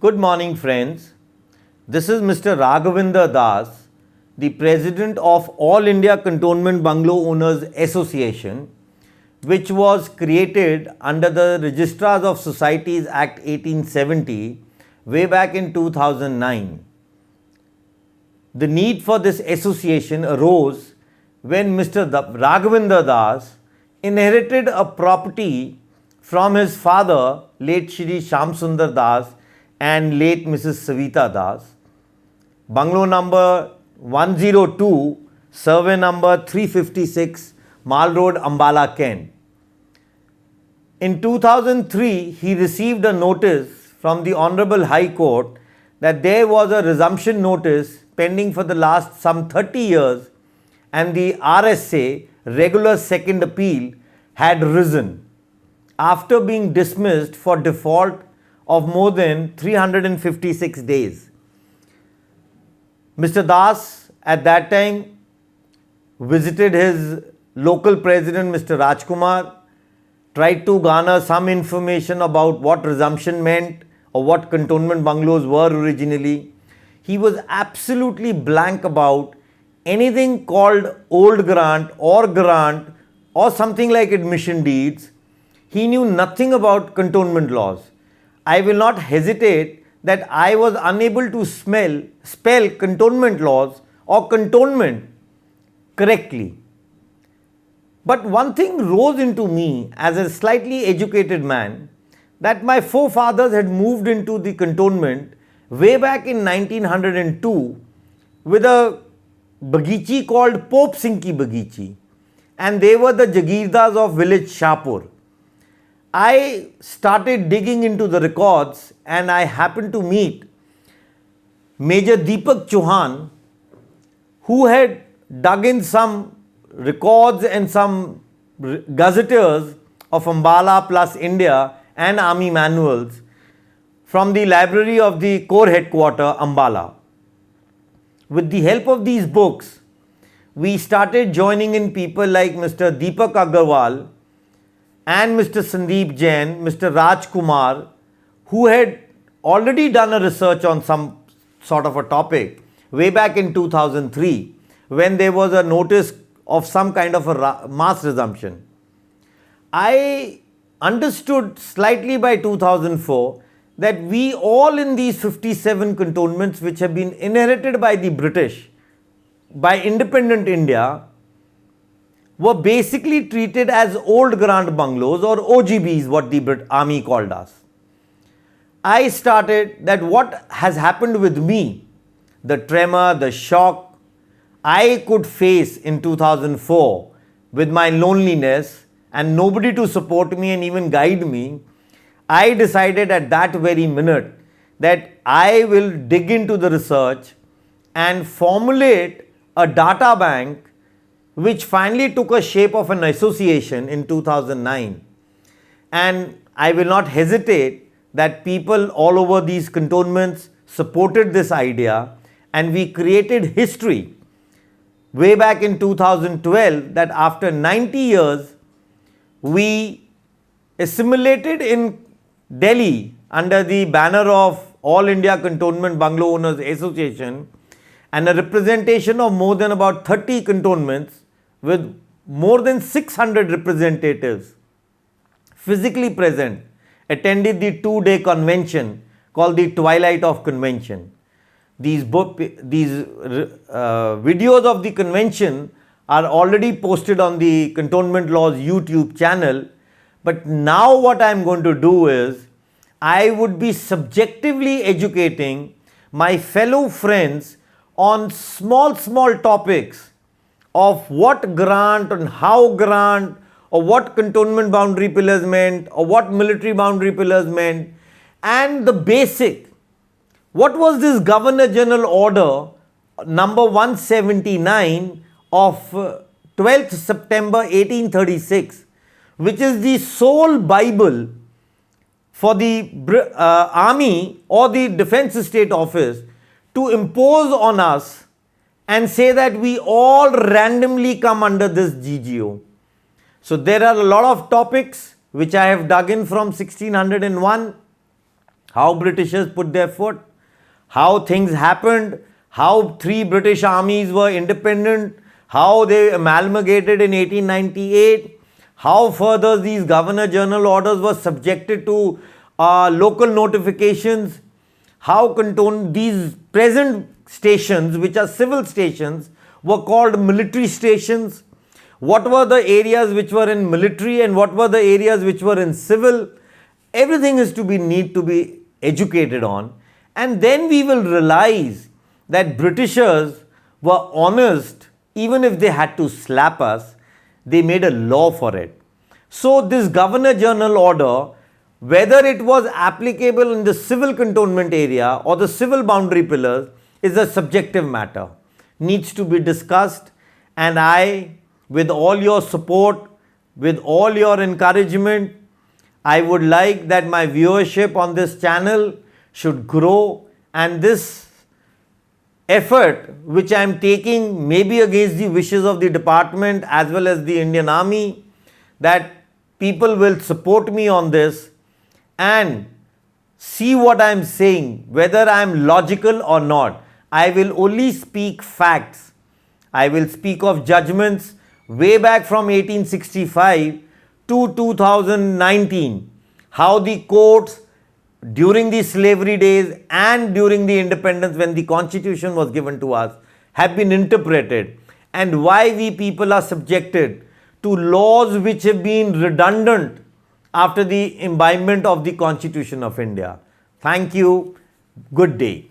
Good morning, friends. This is Mr. Raghavinder Das, the President of All India Cantonment Bungalow Owners Association, which was created under the Registrars of Societies Act 1870 way back in 2009. The need for this association arose when Mr. Raghavinder Das inherited a property from his father, late Shri Shyam Sundar Das, and late Mrs. Savita Das. Bungalow number 102, survey number 356, Mall Road, Ambala, Kent. In 2003, he received a notice from the Honorable High Court that there was a resumption notice pending for the last some 30 years and the RSA, regular second appeal, had risen after being dismissed for default of more than 356 days. Mr. Das at that time visited his local president, Mr. Rajkumar, tried to garner some information about what resumption meant or what cantonment bungalows were originally. He was absolutely blank about anything called old grant or something like admission deeds. He knew nothing about cantonment laws. I will not hesitate that I was unable to spell cantonment laws or cantonment correctly. But one thing rose into me as a slightly educated man, that my forefathers had moved into the cantonment way back in 1902 with a bagichi called Pope Sinki Bagichi, and they were the Jagirdars of village Shahpur. I started digging into the records and I happened to meet Major Deepak Chauhan, who had dug in some records and some gazetteers of Ambala plus India and army manuals from the library of the Corps Headquarter, Ambala. With the help of these books, we started joining in people like Mr. Deepak Agarwal and Mr. Sandeep Jain, Mr. Raj Kumar, who had already done a research on some sort of a topic way back in 2003 when there was a notice of some kind of a mass resumption. I understood slightly by 2004 that we all in these 57 cantonments which have been inherited by the British, by independent India, were basically treated as old grant bungalows or OGBs, what the army called us. I started that what has happened with me, the tremor, the shock I could face in 2004 with my loneliness and nobody to support me and even guide me, I decided at that very minute that I will dig into the research and formulate a data bank which finally took a shape of an association in 2009. And I will not hesitate that people all over these cantonments supported this idea, and we created history way back in 2012 that after 90 years, we assimilated in Delhi under the banner of All India Cantonment Bungalow Owners Association, and a representation of more than about 30 cantonments with more than 600 representatives physically present, attended the 2-day convention called the Twilight of Convention. These videos of the convention are already posted on the Cantonment Laws YouTube channel. But now what I am going to do is, I would be subjectively educating my fellow friends on small topics of what grant and how grant, or what cantonment boundary pillars meant, or what military boundary pillars meant, and the basic. What was this Governor General Order number 179 of 12th September 1836, which is the sole Bible for the army or the Defence State Office to impose on us and say that we all randomly come under this GGO. So there are a lot of topics which I have dug in from 1601, how Britishers put their foot, how things happened, how 3 British armies were independent, how they amalgamated in 1898, how further these Governor General orders were subjected to local notifications, how these present stations, which are civil stations, were called military stations, what were the areas which were in military and what were the areas which were in civil. Everything is to be educated on, and then we will realize that Britishers were honest. Even if they had to slap us, they made a law for it. So this Governor General order, whether it was applicable in the civil cantonment area or the civil boundary pillars, is a subjective matter, needs to be discussed, and I, with all your support, with all your encouragement, I would like that my viewership on this channel should grow, and this effort which I am taking maybe against the wishes of the department as well as the Indian Army, that people will support me on this and see what I am saying, whether I am logical or not. I will only speak facts. I will speak of judgments way back from 1865 to 2019, how the courts during the slavery days and during the independence, when the constitution was given to us, have been interpreted, and why we people are subjected to laws which have been redundant after the imbibement of the Constitution of India. Thank you. Good day.